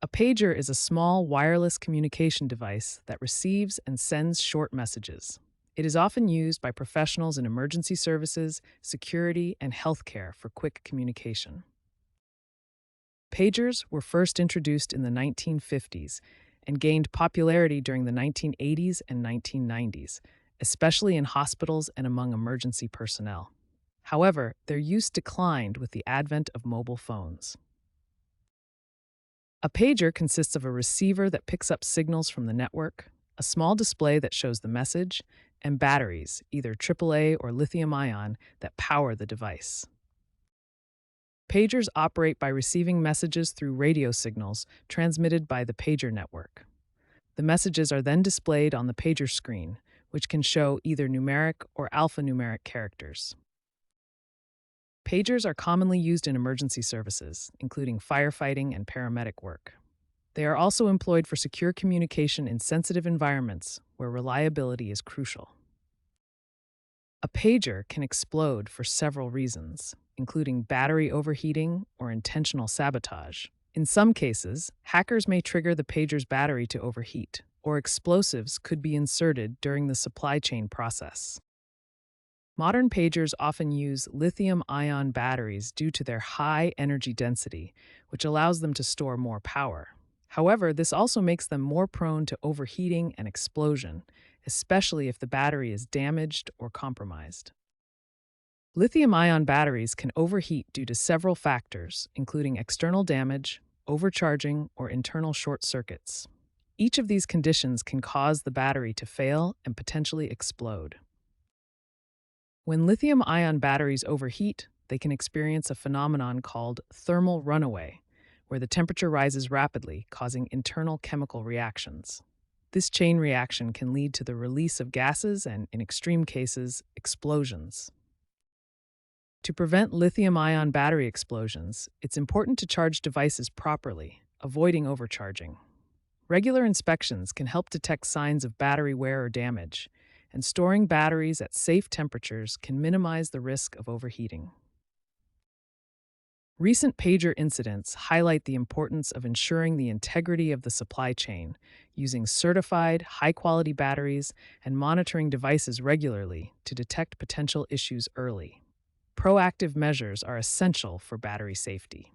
A pager is a small wireless communication device that receives and sends short messages. It is often used by professionals in emergency services, security, and healthcare for quick communication. Pagers were first introduced in the 1950s and gained popularity during the 1980s and 1990s, especially in hospitals and among emergency personnel. However, their use declined with the advent of mobile phones. A pager consists of a receiver that picks up signals from the network, a small display that shows the message, and batteries, either AAA or lithium-ion, that power the device. Pagers operate by receiving messages through radio signals transmitted by the pager network. The messages are then displayed on the pager screen, which can show either numeric or alphanumeric characters. Pagers are commonly used in emergency services, including firefighting and paramedic work. They are also employed for secure communication in sensitive environments where reliability is crucial. A pager can explode for several reasons, including battery overheating or intentional sabotage. In some cases, hackers may trigger the pager's battery to overheat, or explosives could be inserted during the supply chain process. Modern pagers often use lithium-ion batteries due to their high energy density, which allows them to store more power. However, this also makes them more prone to overheating and explosion, especially if the battery is damaged or compromised. Lithium-ion batteries can overheat due to several factors, including external damage, overcharging, or internal short circuits. Each of these conditions can cause the battery to fail and potentially explode. When lithium-ion batteries overheat, they can experience a phenomenon called thermal runaway, where the temperature rises rapidly, causing internal chemical reactions. This chain reaction can lead to the release of gases and, in extreme cases, explosions. To prevent lithium-ion battery explosions, it's important to charge devices properly, avoiding overcharging. Regular inspections can help detect signs of battery wear or damage, and storing batteries at safe temperatures can minimize the risk of overheating. Recent pager incidents highlight the importance of ensuring the integrity of the supply chain, using certified, high-quality batteries and monitoring devices regularly to detect potential issues early. Proactive measures are essential for battery safety.